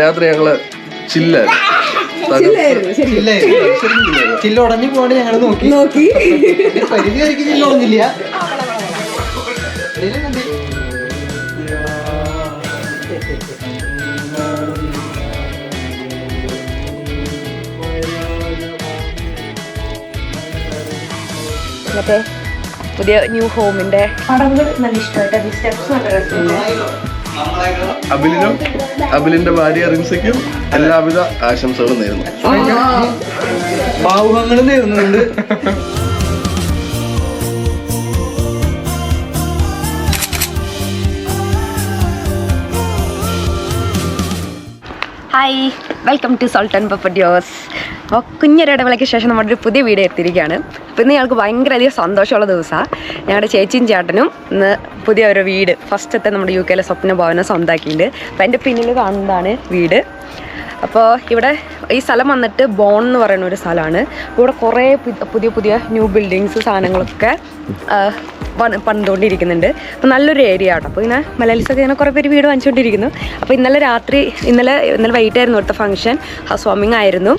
രാത്രി ഞങ്ങള് ചില്ലുടഞ്ഞു പോകണ്ട് ഞങ്ങൾ നോക്കി പരിധി വരയ്ക്ക് ചില്ലുടഞ്ഞില്ല. മറ്റേ പുതിയ ന്യൂ ഹോമിന്റെ പടങ്ങൾ നല്ല ഇഷ്ടമായിട്ട് സ്റ്റെപ്സ് നല്ല രസമുണ്ട്. അബിലിന്റെ ഭാര്യ റിൻസയ്ക്കും എല്ലാവിധ ആശംസകളും നേരുന്നു. ഭാവുകങ്ങളും നേരുന്നുണ്ട്. Hi, welcome to salt and pepper duos. അപ്പോൾ കുഞ്ഞൊരിടവേളയ്ക്ക് ശേഷം നമ്മുടെ ഒരു പുതിയ വീഡിയോ എത്തിയിരിക്കുകയാണ്. അപ്പോൾ ഇന്ന് ഞങ്ങൾക്ക് ഭയങ്കരധികം സന്തോഷമുള്ള ദിവസമാണ്. ഞങ്ങളുടെ ചേച്ചിയും ചേട്ടനും ഇന്ന് പുതിയ ഒരു വീട്, ഫസ്റ്റത്തെ നമ്മുടെ UK സ്വപ്ന ഭവനം സ്വന്തമാക്കിയിട്ടുണ്ട്. അപ്പോൾ എൻ്റെ പിന്നിൽ കാണുന്നതാണ് വീട്. അപ്പോൾ ഇവിടെ ഈ സ്ഥലം വന്നിട്ട് ബോൺ എന്ന് പറയുന്ന ഒരു സ്ഥലമാണ്. ഇവിടെ കുറേ പുതിയ പുതിയ ന്യൂ ബിൽഡിങ്സ് സാധനങ്ങളൊക്കെ പണിതുകൊണ്ടിരിക്കുന്നുണ്ട്. അപ്പോൾ നല്ലൊരു ഏരിയ ആട്ടോ. അപ്പോൾ ഇങ്ങനെ മലയാളീസൊക്കെ ഇങ്ങനെ കുറേ പേര് വീട് വാങ്ങിച്ചുകൊണ്ടിരിക്കുന്നു. അപ്പോൾ ഇന്നലെ വൈകിട്ടായിരുന്നു ഇവിടുത്തെ ഫംഗ്ഷൻ, ഹൗസ് വാമിങ് ആയിരുന്നു.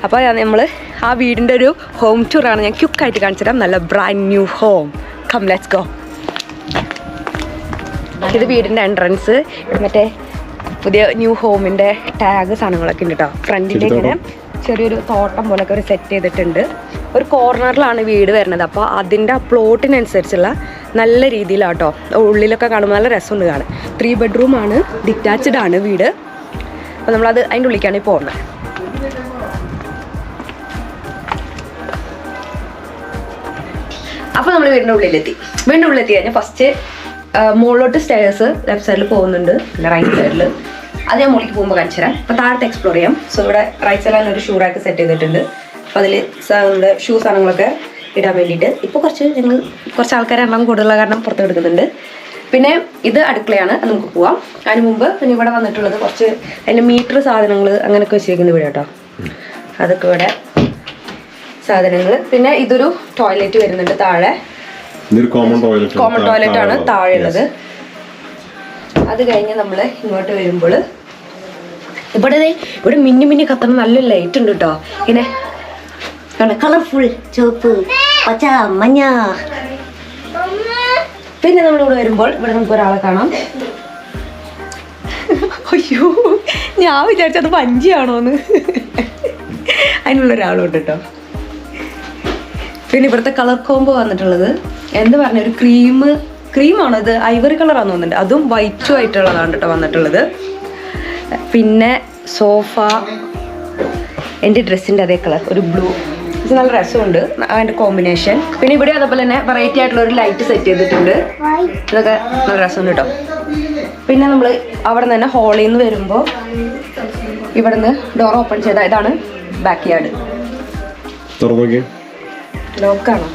അപ്പോൾ നമ്മൾ ആ വീടിൻ്റെ ഒരു ഹോം ടൂറാണ് ഞാൻ ക്യുക്കായിട്ട് കാണിച്ചു തരാം. നല്ല brand new home. Come let's go. ഇത് വീടിൻ്റെ എൻട്രൻസ്. മറ്റേ പുതിയ ന്യൂ ഹോമിൻ്റെ ടാഗ് സാധനങ്ങളൊക്കെ ഉണ്ട് കേട്ടോ. ഫ്രണ്ടിൽ ഇങ്ങനെ ചെറിയൊരു തോട്ടം പോലൊക്കെ ഒരു സെറ്റ് ചെയ്തിട്ടുണ്ട്. ഒരു കോർണറിലാണ് വീട് വരുന്നത്. അപ്പോൾ അതിൻ്റെ ആ പ്ലോട്ടിനനുസരിച്ചുള്ള നല്ല രീതിയിലാട്ടോ. ഉള്ളിലൊക്കെ കാണുമ്പോൾ നല്ല രസമുണ്ട് കാണാൻ. 3 ബെഡ്റൂമാണ്, ഡിറ്റാച്ച്ഡ് ആണ് വീട്. അപ്പോൾ നമ്മളത് അതിൻ്റെ ഉള്ളിലേക്കാണ് പോകുന്നത്. അപ്പോൾ നമ്മൾ വീടിൻ്റെ ഉള്ളിലെത്തി കഴിഞ്ഞാൽ ഫസ്റ്റ് മുകളിലോട്ട് സ്റ്റെയർസ് ലെഫ്റ്റ് സൈഡിൽ പോകുന്നുണ്ട്, പിന്നെ റൈറ്റ് സൈഡിൽ. അത് ഞാൻ മുകളിലേക്ക് പോകുമ്പോൾ കാണിച്ചു തരാം. അപ്പോൾ താഴത്ത് എക്സ്പ്ലോർ ചെയ്യാം. സോ ഇവിടെ റൈറ്റ് സൈഡിലാണ് ഒരു ഷൂ റാക്ക് സെറ്റ് ചെയ്തിട്ടുണ്ട്. അപ്പോൾ അതിൽ നമ്മുടെ ഷൂ സാധനങ്ങളൊക്കെ ഇടാൻ വേണ്ടിയിട്ട് ഇപ്പോൾ കുറച്ച് ആൾക്കാരെണ്ണം കൂടുതലുള്ള കാരണം പുറത്ത് എടുക്കുന്നുണ്ട്. പിന്നെ ഇത് അടുക്കളയാണ്, അത് നമുക്ക് പോവാം. അതിന് മുമ്പ് പിന്നെ ഇവിടെ വന്നിട്ടുള്ളത് കുറച്ച് അതിൻ്റെ മീറ്റർ സാധനങ്ങൾ അങ്ങനെയൊക്കെ വെച്ചിരിക്കുന്നത് ഇവിടെ കേട്ടോ. അതൊക്കെ ഇവിടെ സാധനങ്ങൾ. പിന്നെ ഇതൊരു ടോയ്ലറ്റ് വരുന്നുണ്ട് താഴെ. കോമൺ ടോയ്ലറ്റ് ആണ് താഴെ ഉള്ളത്. അത് കഴിഞ്ഞ് നമ്മൾ ഇങ്ങോട്ട് വരുമ്പോൾ ഇവിടെ മിന്നി കത്തുന്ന നല്ലൊരു ലൈറ്റ് ഉണ്ട് കേട്ടോ. ഇങ്ങനെ കളർഫുൾ ചുവപ്പ്, പച്ച, മഞ്ഞ. പിന്നെ നമ്മളിവിടെ വരുമ്പോൾ ഇവിടെ നമുക്ക് ഒരാളെ കാണാം. അയ്യോ, ഞാൻ വിചാരിച്ചത് വഞ്ചിയാണോന്ന്. അതിനുള്ള ഒരാളുണ്ട് കേട്ടോ. പിന്നെ ഇവിടുത്തെ കളർ കോംബോ വന്നിട്ടുള്ളത് എന്ത് പറഞ്ഞ ഒരു ക്രീമാണോ ഇത്, ഐവറി കളറാന്ന് തോന്നുന്നുണ്ട്. അതും വൈറ്റും ആയിട്ടുള്ളതാണ് കേട്ടോ വന്നിട്ടുള്ളത്. പിന്നെ സോഫ എൻ്റെ ഡ്രസ്സിൻ്റെ അതേ കളർ, ഒരു ബ്ലൂ. ഇത് നല്ല രസമുണ്ട് അതിൻ്റെ കോമ്പിനേഷൻ. പിന്നെ ഇവിടെ അതേപോലെ തന്നെ വെറൈറ്റി ആയിട്ടുള്ള ഒരു ലൈറ്റ് സെറ്റ് ചെയ്തിട്ടുണ്ട്. ഇതൊക്കെ നല്ല രസമുണ്ട് കേട്ടോ. പിന്നെ നമ്മൾ അവിടെ നിന്ന് തന്നെ ഹോളിൽ നിന്ന് വരുമ്പോൾ ഇവിടെ നിന്ന് ഡോർ ഓപ്പൺ ചെയ്ത ഇതാണ് ബാക്ക് യാർഡ്. ലോക്കാണോ?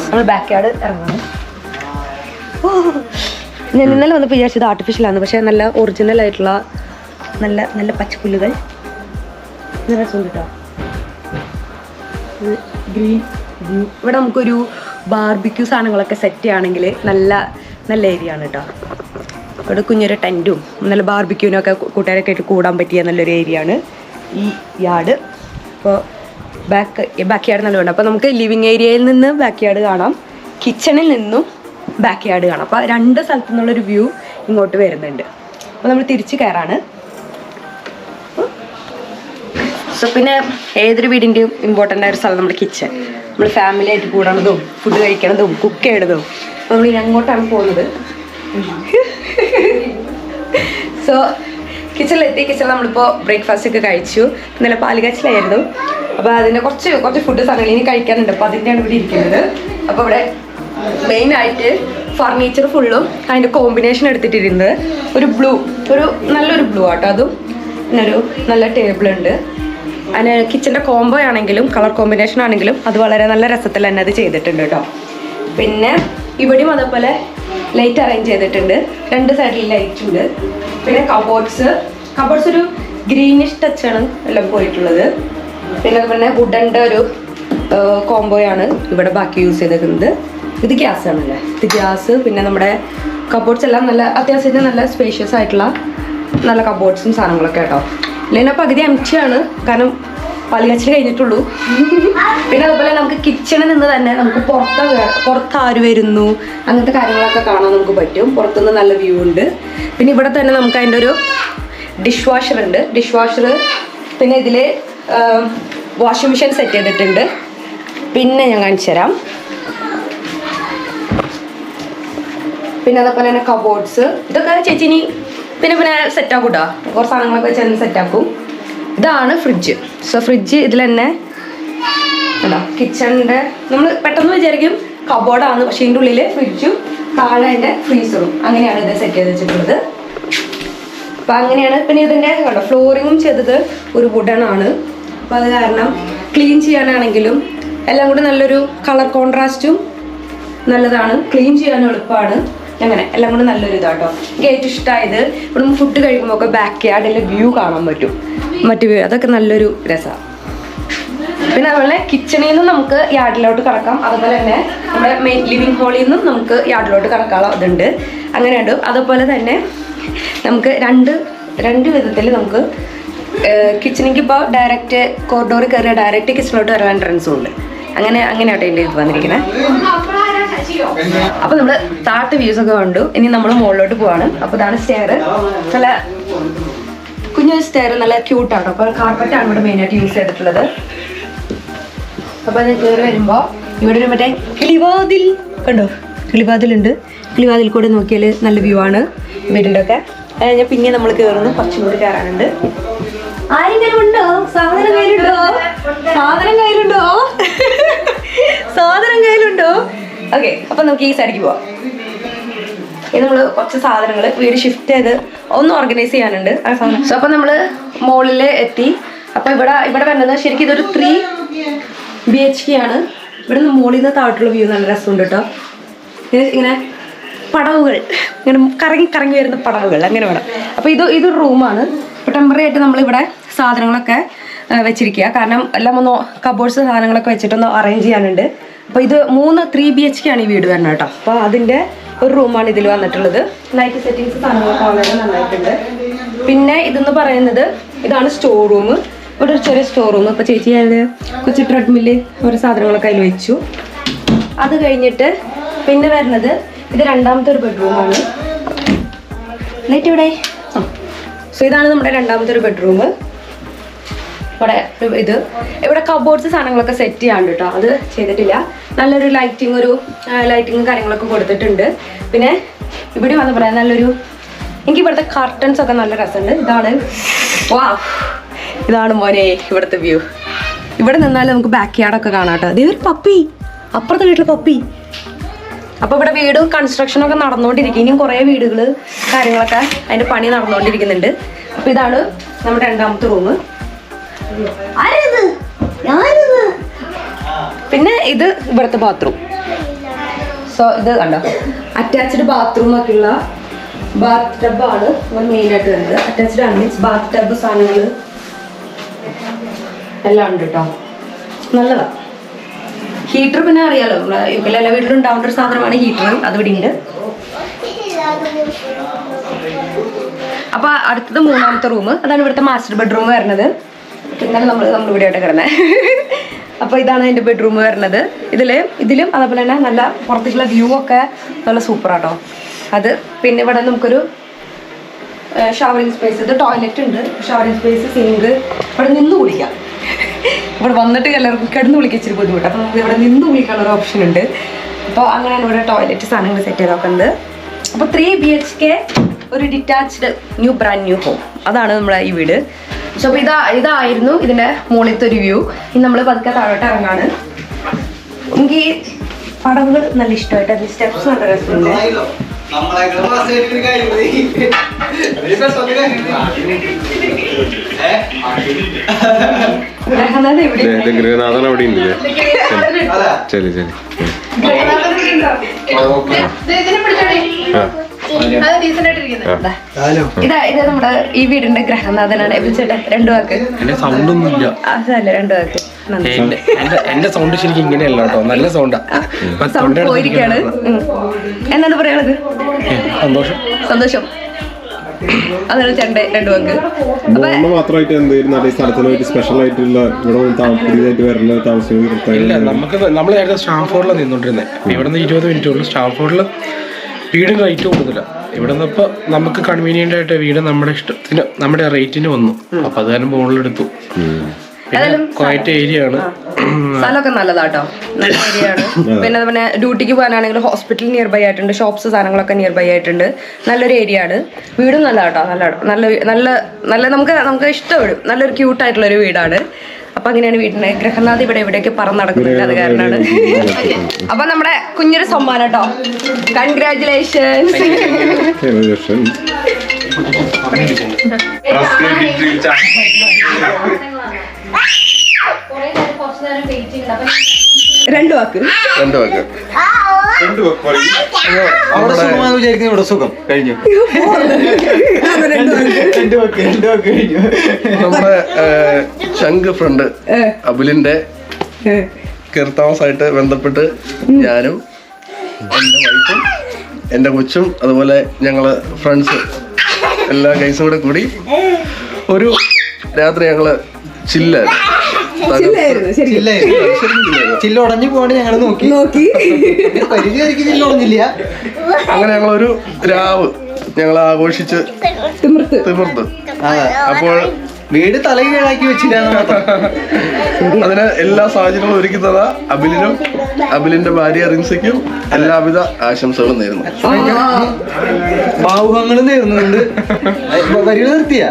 നമ്മൾ ബാക്ക് യാർഡ് ഇറങ്ങണം. ഞാൻ ഇന്നലെ വന്നപ്പോൾ വിചാരിച്ചത് ആർട്ടിഫിഷ്യലാണ്, പക്ഷേ നല്ല ഒറിജിനൽ ആയിട്ടുള്ള നല്ല നല്ല പച്ചപ്പുല്ലുകൾ. രസമുണ്ട് കേട്ടോ. Green blue. ഇവിടെ നമുക്കൊരു ബാർബിക്യൂ സാധനങ്ങളൊക്കെ സെറ്റ് ചെയ്യുകയാണെങ്കിൽ നല്ല ഏരിയ ആണ് കേട്ടോ. ഇവിടെ കുഞ്ഞൊരു ടെൻറ്റും നല്ല ബാർബിക്യൂവിനൊക്കെ കൂട്ടുകാരൊക്കെ ആയിട്ട് കൂടാൻ പറ്റിയ നല്ലൊരു ഏരിയ ആണ് ഈ യാർഡ്. അപ്പോൾ ബാക്ക് യാർഡ് നല്ലതുണ്ട്. അപ്പോൾ നമുക്ക് ലിവിങ് ഏരിയയിൽ നിന്ന് ബാക്ക് യാർഡ് കാണാം, കിച്ചണിൽ നിന്നും ബാക്ക് യാർഡ് കാണാം. അപ്പോൾ 2 സ്ഥലത്തു നിന്നുള്ളൊരു വ്യൂ ഇങ്ങോട്ട് വരുന്നുണ്ട്. അപ്പോൾ നമ്മൾ തിരിച്ച് കയറാണ്. സോ പിന്നെ ഏതൊരു വീടിൻ്റെയും ഇമ്പോർട്ടൻ്റ് ആയ ഒരു സ്ഥലം നമ്മുടെ കിച്ചൺ. നമ്മൾ ഫാമിലി ആയിട്ട് കൂടണതും ഫുഡ് കഴിക്കണതും കുക്ക് ചെയ്യണതും. അപ്പോൾ നമ്മൾ ഇനി അങ്ങോട്ടാണ് പോകുന്നത്. സോ കിച്ചണിൽ നമ്മളിപ്പോൾ ബ്രേക്ക്ഫാസ്റ്റ് ഒക്കെ കഴിച്ചു. ഇന്നലെ പാലുകാച്ചിലായിരുന്നു. അപ്പോൾ അതിൻ്റെ കുറച്ച് ഫുഡ് സാധനങ്ങൾ ഇനി കഴിക്കാനുണ്ട്. അപ്പോൾ അതിൻ്റെയാണ് ഇവിടെ ഇരിക്കുന്നത്. അപ്പോൾ ഇവിടെ മെയിനായിട്ട് ഫർണിച്ചർ ഫുള്ളും അതിൻ്റെ കോമ്പിനേഷൻ എടുത്തിട്ടിരുന്നത് ഒരു നല്ലൊരു ബ്ലൂ ആട്ടോ. അതും പിന്നെ ഒരു നല്ല ടേബിളുണ്ട്. അതിന് കിച്ചൻ്റെ കോംബോ ആണെങ്കിലും കളർ കോമ്പിനേഷൻ ആണെങ്കിലും അത് വളരെ നല്ല രസത്തിൽ തന്നെ അത് ചെയ്തിട്ടുണ്ട് കേട്ടോ. പിന്നെ ഇവിടെയും അതേപോലെ ലൈറ്റ് അറേഞ്ച് ചെയ്തിട്ടുണ്ട്. 2 സൈഡിൽ ലൈറ്റ് ഉണ്ട്. പിന്നെ കബോർഡ്സ് ഒരു ഗ്രീനിഷ് ടച്ചാണ് എല്ലാം പോയിട്ടുള്ളത്. പിന്നെ അതുപോലെ വുഡൻ്റെ ഒരു കോംബോയാണ് ഇവിടെ ബാക്കി യൂസ് ചെയ്തിരിക്കുന്നത്. ഇത് ഗ്യാസ് ആണല്ലേ, ഇത് ഗ്യാസ്. പിന്നെ നമ്മുടെ കബോർഡ്സ് എല്ലാം നല്ല അത്യാവശ്യത്തിന് നല്ല സ്പേഷ്യസ് ആയിട്ടുള്ള നല്ല കബോർഡ്സും സാധനങ്ങളൊക്കെ കേട്ടോ. ഇല്ലെങ്കിൽ പകുതി എംറ്റിയാണ്, കാരണം പള്ളിയച്ചിൽ കഴിഞ്ഞിട്ടുള്ളൂ. പിന്നെ അതുപോലെ നമുക്ക് കിച്ചണിൽ നിന്ന് തന്നെ നമുക്ക് പുറത്ത് ആര് വരുന്നു അങ്ങനത്തെ കാര്യങ്ങളൊക്കെ കാണാൻ നമുക്ക് പറ്റും. പുറത്തുനിന്ന് നല്ല വ്യൂ ഉണ്ട്. പിന്നെ ഇവിടെ തന്നെ നമുക്ക് അതിൻ്റെ ഒരു ഡിഷ് വാഷർ ഉണ്ട്. ഡിഷ് വാഷർ, പിന്നെ ഇതിൽ വാഷിംഗ് മെഷീൻ സെറ്റ് ചെയ്തിട്ടുണ്ട്. പിന്നെ ഞാൻ കാണിച്ചു തരാം. പിന്നെ അതേപോലെ തന്നെ കബോർഡ്സ്, ഇതൊക്കെ ചേച്ചിനി പിന്നെ സെറ്റാക്കും കേട്ടോ. കുറച്ച് സാധനങ്ങളൊക്കെ വെച്ച് സെറ്റാക്കും. ഇതാണ് ഫ്രിഡ്ജ്. സോ ഫ്രിഡ്ജ് ഇതിൽ തന്നെ കേട്ടോ. കിച്ചണിൻ്റെ നമ്മൾ പെട്ടെന്ന് വിചാരിക്കും കബോർഡാണ്, പക്ഷേ ഇതിൻ്റെ ഉള്ളിൽ ഫ്രിഡ്ജും താഴെ അതിൻ്റെ ഫ്രീസറും അങ്ങനെയാണ് ഇത് സെറ്റ് ചെയ്ത് വെച്ചിട്ടുള്ളത്. അപ്പം അങ്ങനെയാണ്. പിന്നെ ഇതിൻ്റെ കേട്ടോ ഫ്ലോറിങ്ങും ചെയ്തത് ഒരു വുഡനാണ്. അപ്പോൾ അത് കാരണം ക്ലീൻ ചെയ്യാനാണെങ്കിലും എല്ലാം കൂടി നല്ലൊരു കളർ കോൺട്രാസ്റ്റും നല്ലതാണ്, ക്ലീൻ ചെയ്യാനും എളുപ്പമാണ്. അങ്ങനെ എല്ലാം കൂടി നല്ലൊരു ഇതാട്ടോ. എനിക്ക് ഏറ്റവും ഇഷ്ടമായത് ഇവിടെ ഫുഡ് കഴിക്കുമ്പോൾ ഒക്കെ ബാക്ക് യാർഡിലെ വ്യൂ കാണാൻ പറ്റും, മറ്റു വ്യൂ, അതൊക്കെ നല്ലൊരു രസമാണ്. പിന്നെ അതുപോലെ കിച്ചണിൽ നിന്നും നമുക്ക് യാർഡിലോട്ട് കടക്കാം. അതുപോലെ തന്നെ നമ്മുടെ മെയിൻ ലിവിങ് ഹാളിൽ നിന്നും നമുക്ക് യാർഡിലോട്ട് കടക്കാനുള്ള ഇതുണ്ട്. അങ്ങനെയുണ്ട്. അതുപോലെ തന്നെ നമുക്ക് രണ്ട് വിധത്തിൽ നമുക്ക് കിച്ചണിക്ക് ഇപ്പോൾ ഡയറക്റ്റ് കോറിഡോറിൽ കയറിയ ഡയറക്റ്റ് കിച്ചണിലോട്ട് വരാൻ എൻട്രൻസും ഉണ്ട്. അങ്ങനെയാട്ടോ എൻ്റെ ഇത് വന്നിരിക്കുന്നത്. അപ്പോൾ നമ്മൾ താഴത്തെ വ്യൂസ് ഒക്കെ കണ്ടു. ഇനി നമ്മൾ മുകളിലോട്ട് പോവാണ്. അപ്പോൾ ഇതാണ് സ്റ്റെയർ. നല്ല കുഞ്ഞൊരു സ്റ്റെയർ, നല്ല ക്യൂട്ടാണ്. അപ്പോൾ കാർപ്പറ്റാണ് ഇവിടെ മെയിനായിട്ട് യൂസ് ചെയ്തിട്ടുള്ളത്. അപ്പോൾ അത് കയറി വരുമ്പോൾ ഇവിടെ ഒരു മറ്റേ കിളിവാതിൽ കണ്ടോ, കിളിവാതിലുണ്ട്. കിളിവാതിൽ കൂടെ നോക്കിയാൽ നല്ല വ്യൂ ആണ് വീടിൻ്റെ ഒക്കെ. ഞാൻ പിന്നെ നമ്മൾ കയറുന്നു, കുറച്ചും കൂടി കയറാനുണ്ട്. ആരെങ്കിലും ഉണ്ടോ? സാധനം കയ്യിലുണ്ടോ? ഓക്കെ, അപ്പം നമുക്ക് ഈ സൈഡിലേക്ക് പോവാം. ഇത് നമ്മൾ കുറച്ച് സാധനങ്ങൾ വീട് ഷിഫ്റ്റ് ചെയ്ത് ഒന്ന് ഓർഗനൈസ് ചെയ്യാനുണ്ട് ആ സാധനം. സോ അപ്പം നമ്മൾ മുകളിൽ എത്തി. അപ്പം ഇവിടെ വരുന്നത് ശരിക്കും ഇതൊരു 3 BHK ആണ്. ഇവിടെ നിന്ന് മുകളിൽ നിന്ന് താഴോട്ടുള്ള വ്യൂ നല്ല രസമുണ്ട് കേട്ടോ. ഇങ്ങനെ പടവുകൾ, ഇങ്ങനെ കറങ്ങി വരുന്ന പടവുകൾ, അങ്ങനെ വേണം. അപ്പോൾ ഇതൊരു റൂമാണ്. ഇപ്പോൾ ടെമ്പററി ആയിട്ട് നമ്മളിവിടെ സാധനങ്ങളൊക്കെ വെച്ചിരിക്കുക. കാരണം എല്ലാം ഒന്ന് കബോർഡ്സ് സാധനങ്ങളൊക്കെ വെച്ചിട്ടൊന്ന് അറേഞ്ച് ചെയ്യാനുണ്ട്. അപ്പോൾ ഇത് 3 BHK ആണ് ഈ വീട് വരുന്നത് കേട്ടോ. അപ്പോൾ അതിൻ്റെ ഒരു റൂമാണ് ഇതിൽ വന്നിട്ടുള്ളത്. ലൈറ്റ് സെറ്റിങ്സ് സാധനങ്ങളൊക്കെ വളരെ നന്നായിട്ടുണ്ട്. പിന്നെ ഇതെന്ന് പറയുന്നത് ഇതാണ് സ്റ്റോർ റൂം. ഇവിടെ ഒരു ചെറിയ സ്റ്റോർ റൂം. ഇപ്പോൾ ചേച്ചി അതിൽ കുറച്ച് ട്രെഡ്മില്ല് ഓരോ സാധനങ്ങളൊക്കെ അതിൽ വെച്ചു. അത് കഴിഞ്ഞിട്ട് പിന്നെ വരുന്നത് ഇത് രണ്ടാമത്തെ ഒരു ബെഡ്റൂമാണ്. ലൈറ്റ് ഇവിടെ. സോ ഇതാണ് നമ്മുടെ രണ്ടാമത്തെ ഒരു ബെഡ്റൂം. ഇവിടെ കബോർഡ്സ് സാധനങ്ങളൊക്കെ സെറ്റ് ചെയ്യാണ്ട് കേട്ടോ, അത് ചെയ്തിട്ടില്ല. നല്ലൊരു ലൈറ്റിങ്ങും കാര്യങ്ങളൊക്കെ കൊടുത്തിട്ടുണ്ട്. പിന്നെ ഇവിടെ വന്ന് പറയാൻ എനിക്ക് ഇവിടുത്തെ കർട്ടൻസ് ഒക്കെ നല്ല രസമുണ്ട്. ഇതാണ് മോനെ ഇവിടുത്തെ വ്യൂ. ഇവിടെ നിന്നാൽ നമുക്ക് ബാക്ക് യാർഡൊക്കെ കാണാം കേട്ടോ. ഇതൊരു പപ്പി, അപ്പുറത്തെ വീട്ടിലെ പപ്പി. അപ്പോൾ ഇവിടെ വീട് കൺസ്ട്രക്ഷനൊക്കെ നടന്നുകൊണ്ടിരിക്കും. ഇനിയും കുറേ വീടുകൾ കാര്യങ്ങളൊക്കെ അതിൻ്റെ പണി നടന്നുകൊണ്ടിരിക്കുന്നുണ്ട്. അപ്പോൾ ഇതാണ് നമ്മുടെ രണ്ടാമത്തെ റൂം. പിന്നെ ഇത് ഇവിടുത്തെ ബാത്റൂം. സോ ഇത് കണ്ടോ, അറ്റാച്ച്ഡ് ബാത്റൂം ഒക്കെ ഉള്ള ബാത്ത് ടബാണ് മെയിനായിട്ട് വരുന്നത്. അറ്റാച്ച്ഡ് ആണ്, മീൻസ് ബാത്ത് ടബ് സാധനങ്ങൾ എല്ലാം ഉണ്ട് കേട്ടോ. നല്ലതാണ്. ഹീറ്റർ പിന്നെ അറിയാലോ, നമ്മളെ ഇവിടെ എല്ലാ വീട്ടിലും ഉണ്ടാവേണ്ട ഒരു സാധനമാണ് ഹീറ്റർ. അത് ഇവിടെ ഉണ്ട്. അപ്പോൾ അടുത്തത് മൂന്നാമത്തെ റൂം. അതാണ് ഇവിടുത്തെ മാസ്റ്റർ ബെഡ്റൂം വരുന്നത്. ഇന്നലെ നമ്മൾ ഇവിടെ ആയിട്ട് കിടന്നത്. അപ്പോൾ ഇതാണ് എൻ്റെ ബെഡ്റൂം വരുന്നത്. ഇതിലും അതേപോലെ തന്നെ നല്ല പുറത്തേക്കുള്ള വ്യൂ ഒക്കെ നല്ല സൂപ്പറാട്ടോ. അത് പിന്നെ ഇവിടെ നമുക്കൊരു ഷവറിങ് സ്പേസ്, ഇത് ടോയ്ലറ്റ് ഉണ്ട്, ഷവറിങ് സ്പേസ്, സിങ്ക്. ഇവിടെ നിന്ന് കുളിക്കാം. ഇവിടെ വന്നിട്ട് എല്ലാവർക്കും കിടന്ന് കുളിക്കാൻ ഇച്ചിരി ബുദ്ധിമുട്ട്. അപ്പോൾ നമുക്ക് ഇവിടെ നിന്ന് കുളിക്കാനുള്ള ഒരു ഓപ്ഷൻ ഉണ്ട്. അപ്പോൾ അങ്ങനെയാണ് ഇവിടെ ടോയ്ലറ്റ് സാധനങ്ങൾ സെറ്റ് ചെയ്തൊക്കെ. അപ്പോൾ 3 BHK ഒരു ഡിറ്റാച്ച്ഡ് ബ്രാൻഡ് ന്യൂ ഹോം. അതാണ് നമ്മുടെ ഈ വീട്. സോ അപ്പോൾ ഇതായിരുന്നു ഇതിൻ്റെ മുകളിലത്തെ ഒരു വ്യൂ. ഇനി നമ്മൾ പതുക്കെ താഴോട്ട് ഇറങ്ങാണ്. എനിക്ക് ഈ പടവുകൾ നല്ല ഇഷ്ടമായിട്ട്, അത് സ്റ്റെപ്സ് നല്ല രസമുണ്ട്. ഗൃഹനാഥൻ അവിടെ ഉണ്ട്. ശരി ശരി. ഇത് നമ്മുടെ ഈ വീടിന്റെ ഗ്രഹനാഥനാണ് എബിച്ചേട്ടൻ. 2 വാക്ക്. എന്റെ സൗണ്ട് ഒന്നും ഇല്ല. അതല്ല 2 വാക്ക്. എന്റെ സൗണ്ട് ശരിക്കും ഇങ്ങനെയല്ല കേട്ടോ, നല്ല സൗണ്ടാ. സൗണ്ട് പോയിരിക്കാണ്. എന്താണ് പറയാനുള്ളത്? സന്തോഷം. സന്തോഷം. അതാണ് ചേട്ടൻ്റെ 2 വാക്ക്. മാത്രമായിട്ട് എന്തായിരുന്നു സ്ഥലത്തിന് സ്പെഷ്യൽ ആയിട്ടുള്ള ഇവിടെ പുതിയതായിട്ട് വരുന്ന താമസിക്കുന്ന ഇല്ല, നമ്മൾ നേരത്തെ സ്റ്റാംഫോർഡിലാണ് നിന്നോണ്ടിരുന്നത്. ഇവിടെ നിന്ന് 20 മിനിറ്റ് ഉള്ളൂ. സ്റ്റാംഫോർഡിൽ വീടിന് റേറ്റ് കൂടുതല. ഇവിടെ നിന്ന് ഇപ്പോൾ നമുക്ക് കൺവീനിയന്റ് ആയിട്ട് വീട് നമ്മുടെ ഇഷ്ടത്തിന് നമ്മുടെ റേറ്റിന് വന്നു. അപ്പൊ അത് കാരണം മുകളിലെടുത്തു. ക്വയറ്റ് ഏരിയ ആണ്. സ്ഥലമൊക്കെ നല്ലതാട്ടോ, നല്ല ഏരിയ ആണ്. പിന്നെ ഡ്യൂട്ടിക്ക് പോകാനാണെങ്കിൽ ഹോസ്പിറ്റൽ നിയർ ബൈ ആയിട്ടുണ്ട്, ഷോപ്സ് സാധനങ്ങളൊക്കെ നിയർ ബൈ ആയിട്ടുണ്ട്. നല്ലൊരു ഏരിയ ആണ്. വീടും നല്ലതാട്ടോ, നല്ല നമുക്ക് ഇഷ്ടപ്പെടും. നല്ലൊരു ക്യൂട്ടായിട്ടുള്ള ഒരു വീടാണ്. അപ്പൊ അങ്ങനെയാണ് വീടിന്റെ ഗ്രഹനാഥ് ഇവിടെ എവിടെയൊക്കെ പറന്ന് നടക്കുന്നുണ്ട്. അത് കാരണമാണ്. അപ്പൊ നമ്മുടെ കുഞ്ഞൊരു സമ്മാനം കേട്ടോ. കൺഗ്രാറ്റുലേഷൻസ്. രണ്ട് വാക്ക് ഇവിടെ സുഖം കഴിഞ്ഞു. നമ്മുടെ ശംഖ് ഫ്രണ്ട് അബുലിന്റെ കീർത്താമസായിട്ട് ബന്ധപ്പെട്ട് ഞാനും എൻ്റെ വൈഫും എൻ്റെ കൊച്ചും അതുപോലെ ഞങ്ങള് ഫ്രണ്ട്സ് എല്ലാ കേസും കൂടെ കൂടി ഒരു രാത്രി ഞങ്ങള് ചില്ലുടഞ്ഞു പോകാണ്ട് ഞങ്ങൾ നോക്കി പരിചയം ചില്ലുടഞ്ഞില്ല. അങ്ങനെ ഞങ്ങളൊരു രാവ് ഞങ്ങൾ ആഘോഷിച്ച് തിമിർത്ത്. അപ്പോൾ വീട് തലകീഴാക്കി വെച്ചില്ല. അതിന് എല്ലാ സാഹചര്യങ്ങളും ഒരുക്കി തന്ന അബിലിനും അബിലിന്റെ ഭാര്യ റിൻസയ്ക്കും എല്ലാവിധ ആശംസകളും നേരുന്നു. ഭാവുകങ്ങളും നേരുന്നുണ്ട്. വരികൾ നിർത്തിയ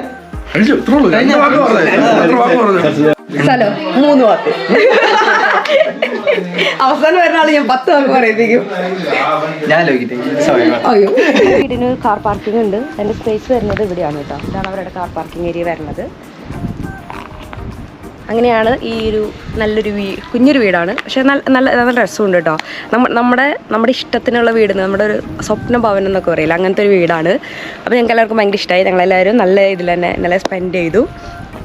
സ്ഥലം 3 വാക്ക്. അവസാനം വരുന്ന ആള് ഞാൻ 10 വാക്ക് പറയിപ്പിക്കും. അയ്യോ, വീടിന് കാർ പാർക്കിംഗ് ഉണ്ട്. അതിന്റെ സ്പേസ് വരുന്നത് ഇവിടെയാണ് കേട്ടോ. ഇതാണ് അവരുടെ കാർ പാർക്കിംഗ് ഏരിയ വരുന്നത്. അങ്ങനെയാണ് ഈ ഒരു നല്ലൊരു കുഞ്ഞൊരു വീടാണ്. പക്ഷെ നല്ല രസമുണ്ട് കേട്ടോ. നമ്മുടെ ഇഷ്ടത്തിനുള്ള വീട്, നമ്മുടെ ഒരു സ്വപ്ന ഭവനം എന്നൊക്കെ പറയില്ല, അങ്ങനത്തെ ഒരു വീടാണ്. അപ്പോൾ ഞങ്ങൾക്ക് എല്ലാവർക്കും ഭയങ്കര ഇഷ്ടമായി. ഞങ്ങളെല്ലാവരും നല്ല ഇതിൽ തന്നെ നല്ല സ്പെൻഡ് ചെയ്തു.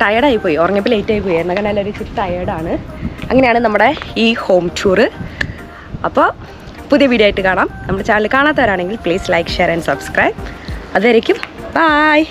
ടയർഡായിപ്പോയി, ഉറങ്ങിയപ്പോൾ ലേറ്റായി പോയി. എന്നൊക്കെ എല്ലാവരും ഇച്ചിരി ടയേർഡാണ്. അങ്ങനെയാണ് നമ്മുടെ ഈ ഹോം ടൂറ്. അപ്പോൾ പുതിയ വീഡിയോ ആയിട്ട് കാണാം. നമ്മുടെ ചാനൽ കാണാത്തവരാണെങ്കിൽ please like, share and subscribe. അതുവരേക്കും ബായ്.